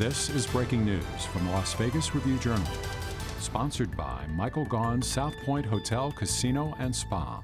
This is breaking news from the Las Vegas Review-Journal, sponsored by Michael Gaughan's South Point Hotel, Casino, and Spa.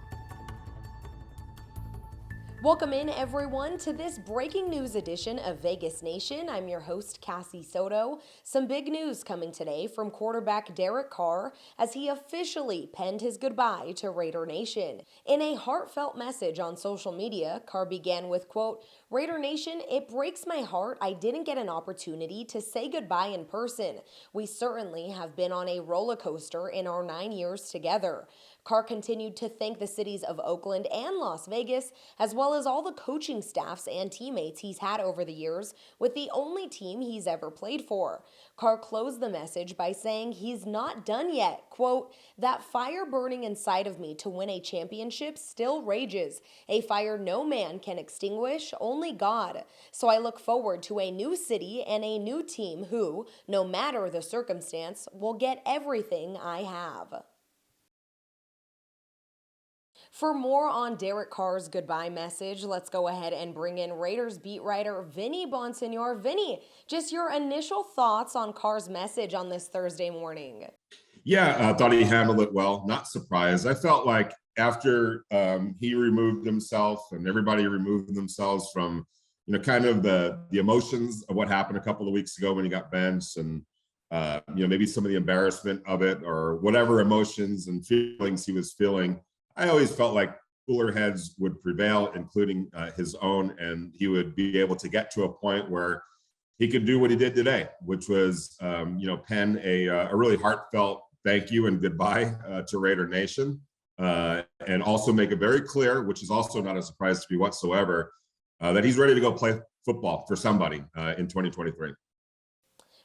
Welcome in, everyone, to this breaking news edition of Vegas Nation. I'm your host, Cassie Soto. Some big news coming today from quarterback Derek Carr as he officially penned his goodbye to Raider Nation. In a heartfelt message on social media, Carr began with, quote, "Raider Nation, it breaks my heart I didn't get an opportunity to say goodbye in person. We certainly have been on a roller coaster in our 9 years together." Carr continued to thank the cities of Oakland and Las Vegas, as well as all the coaching staffs and teammates he's had over the years with the only team he's ever played for. Carr closed the message by saying he's not done yet. Quote, "That fire burning inside of me to win a championship still rages, a fire no man can extinguish, only God. So I look forward to a new city and a new team who, no matter the circumstance, will get everything I have." For more on Derek Carr's goodbye message, let's go ahead and bring in Raiders beat writer Vinny Bonsignor. Vinny, just your initial thoughts on Carr's message on this Thursday morning. Yeah, I thought he handled it well. Not surprised. I felt like after he removed himself and everybody removed themselves from, kind of the emotions of what happened a couple of weeks ago when he got benched and, maybe some of the embarrassment of it or whatever emotions and feelings he was feeling. I always felt like cooler heads would prevail, including his own, and he would be able to get to a point where he could do what he did today, which was, pen a really heartfelt thank you and goodbye to Raider Nation, and also make it very clear, which is also not a surprise to me whatsoever, that he's ready to go play football for somebody in 2023.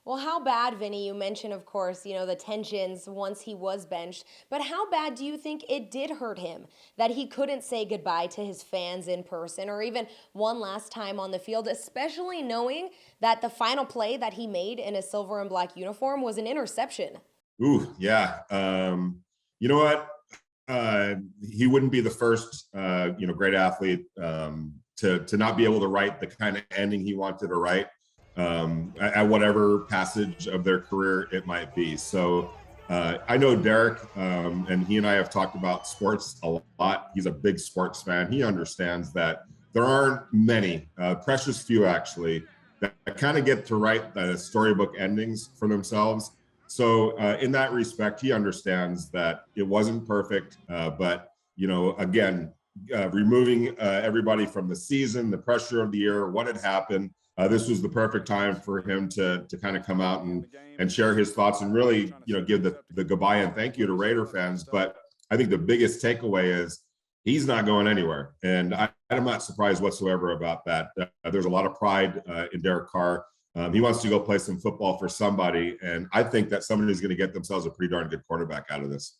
Well, how bad, Vinny? You mentioned, of course, the tensions once he was benched, but how bad do you think it did hurt him that he couldn't say goodbye to his fans in person or even one last time on the field, especially knowing that the final play that he made in a silver and black uniform was an interception? Ooh, yeah. You know what? He wouldn't be the first, great athlete to not be able to write the kind of ending he wanted to write. At whatever passage of their career it might be. So I know Derek, and he and I have talked about sports a lot. He's a big sports fan. He understands that there aren't many, precious few actually, that kind of get to write the storybook endings for themselves. So in that respect, he understands that it wasn't perfect, but again, removing everybody from the season, the pressure of the year, what had happened. This was the perfect time for him to kind of come out and share his thoughts and really, give the goodbye and thank you to Raider fans. But I think the biggest takeaway is he's not going anywhere. And I'm not surprised whatsoever about that. There's a lot of pride in Derek Carr. He wants to go play some football for somebody. And I think that somebody's going to get themselves a pretty darn good quarterback out of this.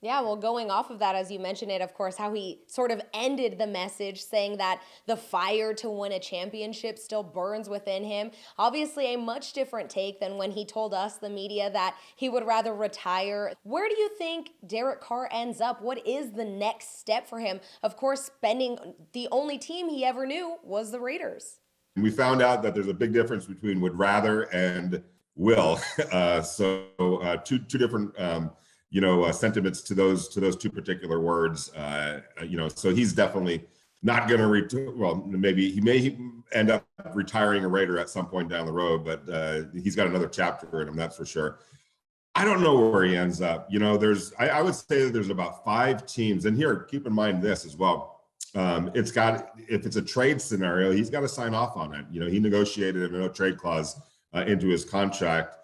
Yeah, well, going off of that, as you mentioned it, of course, how he sort of ended the message saying that the fire to win a championship still burns within him. Obviously, a much different take than when he told us, the media, that he would rather retire. Where do you think Derek Carr ends up? What is the next step for him? Of course, spending the only team he ever knew was the Raiders. We found out that there's a big difference between would rather and will. Two different sentiments to those two particular words. So he's definitely not going to maybe he may end up retiring a Raider at some point down the road, but he's got another chapter in him, that's for sure. I don't know where he ends up. I would say that there's about 5 teams, and here, keep in mind this as well. If it's a trade scenario, he's got to sign off on it. He negotiated a no trade clause into his contract.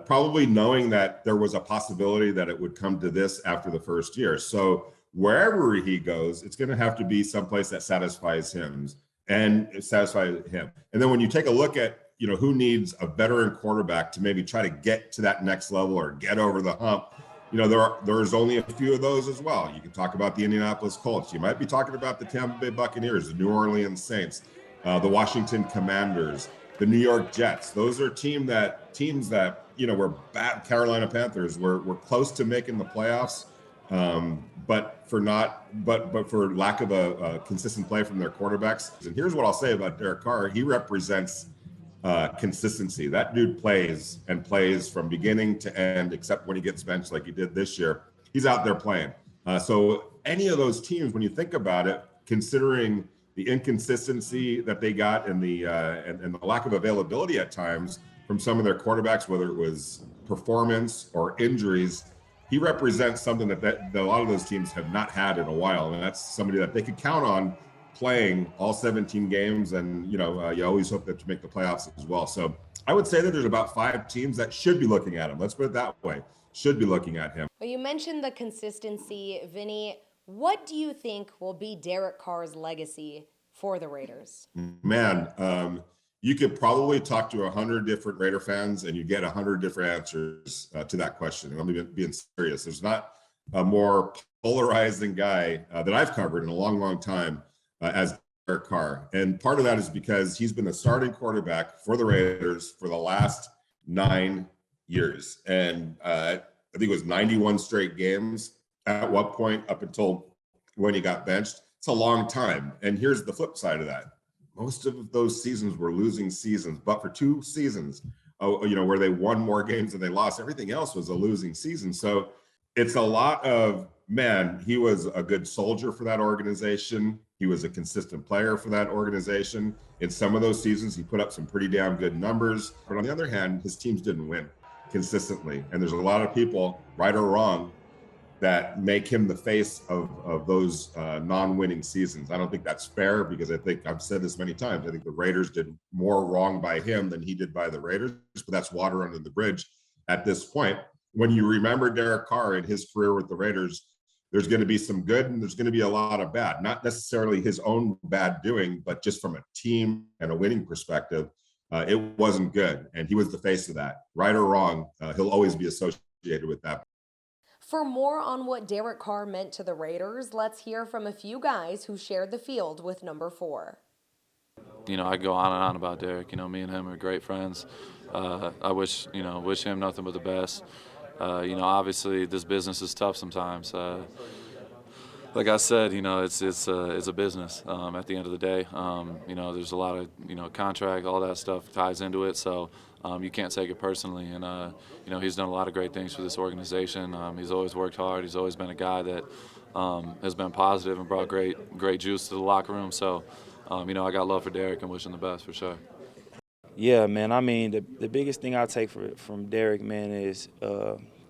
Probably knowing that there was a possibility that it would come to this after the first year. So wherever he goes, it's going to have to be someplace that satisfies him. And then when you take a look at, who needs a veteran quarterback to maybe try to get to that next level or get over the hump, there's only a few of those as well. You can talk about the Indianapolis Colts. You might be talking about the Tampa Bay Buccaneers, the New Orleans Saints, the Washington Commanders, the New York Jets. Those are teams that were bad. Carolina Panthers were close to making the playoffs, but for lack of a consistent play from their quarterbacks. And here's what I'll say about Derek Carr: he represents consistency. That dude plays and plays from beginning to end, except when he gets benched like he did this year. He's out there playing. So any of those teams, when you think about it, considering the inconsistency that they got and the lack of availability at times from some of their quarterbacks, whether it was performance or injuries, he represents something that a lot of those teams have not had in a while, and that's somebody that they could count on playing all 17 games, and you always hope that you make the playoffs as well. So I would say that there's about 5 teams that should be looking at him. Let's put it that way. Should be looking at him. Well, you mentioned the consistency, Vinny. What do you think will be Derek Carr's legacy for the Raiders? Man, you could probably talk to 100 different Raider fans and you get 100 different answers to that question. And I'm being serious. There's not a more polarizing guy that I've covered in a long, long time as Derek Carr. And part of that is because he's been the starting quarterback for the Raiders for the last 9 years. And I think it was 91 straight games at one point up until when he got benched. It's a long time. And here's the flip side of that. Most of those seasons were losing seasons, but for 2 seasons, where they won more games than they lost, everything else was a losing season. So it's a lot of, man, he was a good soldier for that organization. He was a consistent player for that organization. In some of those seasons, he put up some pretty damn good numbers. But on the other hand, his teams didn't win consistently. And there's a lot of people, right or wrong, that make him the face of those non-winning seasons. I don't think that's fair, because I think I've said this many times. I think the Raiders did more wrong by him than he did by the Raiders, but that's water under the bridge at this point. When you remember Derek Carr and his career with the Raiders, there's going to be some good and there's going to be a lot of bad, not necessarily his own bad doing, but just from a team and a winning perspective, it wasn't good. And he was the face of that. Right or wrong, he'll always be associated with that. For more on what Derek Carr meant to the Raiders, let's hear from a few guys who shared the field with number 4. I go on and on about Derek. Me and him are great friends. I wish him nothing but the best. Obviously this business is tough sometimes. Like I said, it's a business. At the end of the day, there's a lot of contract, all that stuff ties into it. So you can't take it personally. And he's done a lot of great things for this organization. He's always worked hard. He's always been a guy that has been positive and brought great juice to the locker room. So I got love for Derek and wish him the best for sure. Yeah, man. I mean, the biggest thing I take from Derek, man, is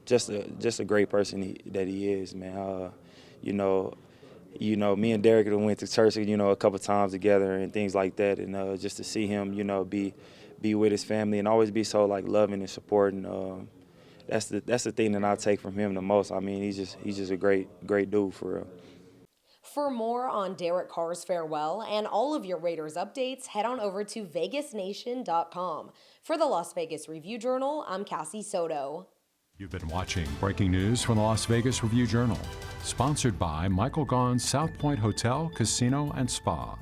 just a great person that he is, man. Me and Derek went to church, a couple times together and things like that, and just to see him, be with his family and always be so loving and supporting. That's the thing that I take from him the most. I mean, he's just a great dude for real. For more on Derek Carr's farewell and all of your Raiders updates, head on over to vegasnation.com. For the Las Vegas Review-Journal, I'm Cassie Soto. You've been watching breaking news from the Las Vegas Review-Journal, sponsored by Michael Gaughan's South Point Hotel, Casino, and Spa.